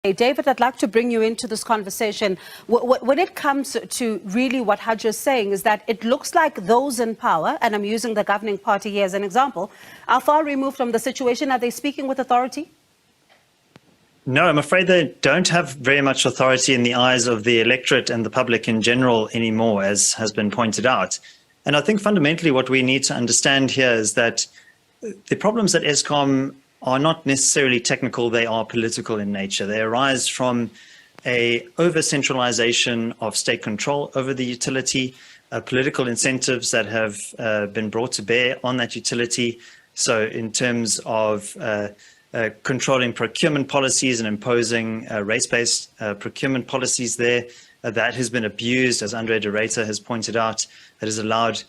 Hey, David, I'd like to bring you into this conversation. When it comes to really what Hajj is saying is that it looks like those in power, and I'm using the governing party here as an example, are far removed from the situation. Are they speaking with authority? No, I'm afraid they don't have very much authority in the eyes of the electorate and the public in general anymore, as has been pointed out. And I think fundamentally what we need to understand here is that the problems at Eskom are not necessarily technical, they are political in nature. They arise from a over-centralization of state control over the utility, political incentives that have been brought to bear on that utility. So in terms of controlling procurement policies and imposing race-based procurement policies there, that has been abused, as Andre de Ruyter has pointed out, that has allowed,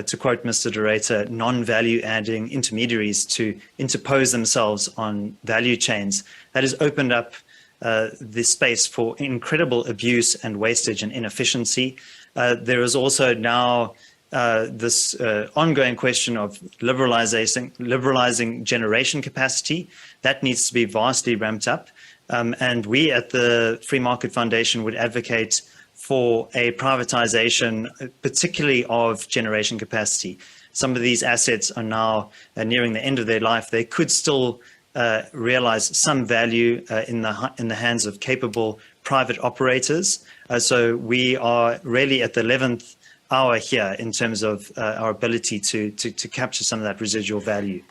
to quote Mr. de Ruyter, non-value-adding intermediaries to interpose themselves on value chains. That has opened up the space for incredible abuse and wastage and inefficiency. There is also now this ongoing question of liberalizing generation capacity. That needs to be vastly ramped up. And we at the Free Market Foundation would advocate for a privatization, particularly of generation capacity. Some of these assets are now nearing the end of their life. They could still realize some value in the hands of capable private operators. So we are really at the 11th hour here in terms of our ability to capture some of that residual value.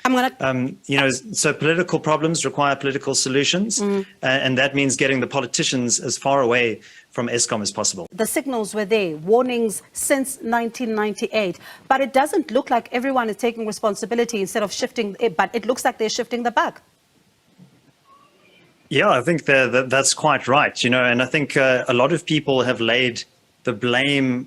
So political problems require political solutions, and that means getting the politicians as far away from Eskom as possible. The signals were there, warnings since 1998, but it doesn't look like everyone is taking responsibility instead of shifting it, but it looks like they're shifting the buck. Yeah, I think that's quite right, and I think a lot of people have laid the blame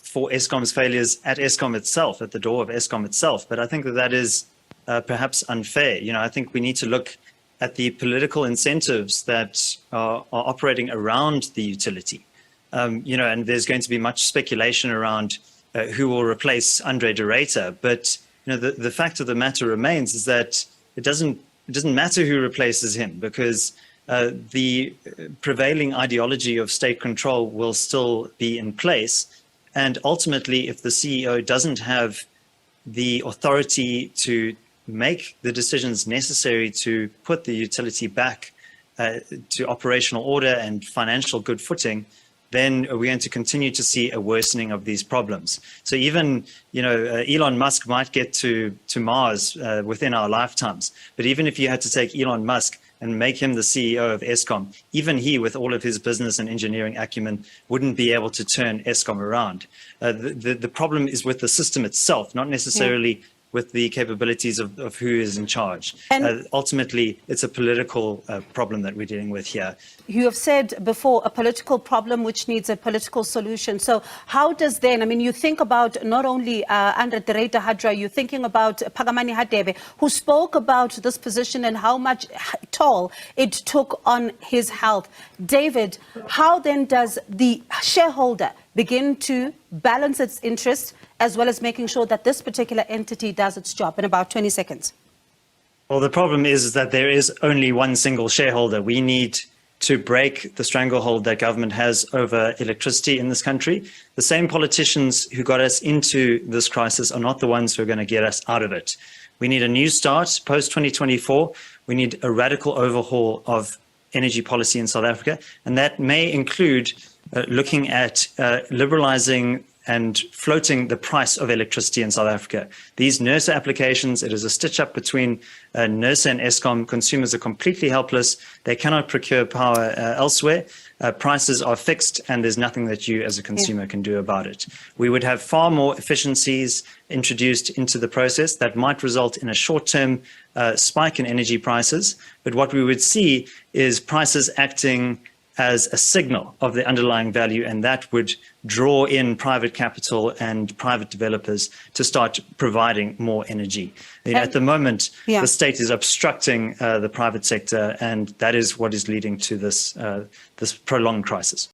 for Eskom's failures at Eskom itself, at the door of Eskom itself. But I think that is perhaps unfair. I think we need to look at the political incentives that are operating around the utility. And there's going to be much speculation around who will replace Andre de Ruyter. But the fact of the matter remains is that it doesn't matter who replaces him, because the prevailing ideology of state control will still be in place. And ultimately, if the CEO doesn't have the authority to make the decisions necessary to put the utility back to operational order and financial good footing, then we're going to continue to see a worsening of these problems. So even, Elon Musk might get to Mars within our lifetimes. But even if you had to take Elon Musk and make him the CEO of Eskom, even he, with all of his business and engineering acumen, wouldn't be able to turn Eskom around. The problem is with the system itself, not necessarily with the capabilities of who is in charge. And ultimately, it's a political problem that we're dealing with here. You have said before, a political problem which needs a political solution. So how does then, you think about not only Andre de Ruyter Hadra, you're thinking about Phakamani Hadebe, who spoke about this position and how much toll it took on his health. David, how then does the shareholder begin to balance its interests as well as making sure that this particular entity does its job? In about 20 seconds. Well, the problem is that there is only one single shareholder. We need to break the stranglehold that government has over electricity in this country. The same politicians who got us into this crisis are not the ones who are going to get us out of it. We need a new start post-2024. We need a radical overhaul of energy policy in South Africa, and that may include looking at liberalizing and floating the price of electricity in South Africa. These NERSA applications, it is a stitch-up between NERSA and Eskom. Consumers are completely helpless. They cannot procure power elsewhere. Prices are fixed, and there's nothing that you as a consumer can do about it. We would have far more efficiencies introduced into the process that might result in a short-term spike in energy prices. But what we would see is prices acting as a signal of the underlying value, and that would draw in private capital and private developers to start providing more energy. At the moment, the state is obstructing the private sector, and that is what is leading to this prolonged crisis.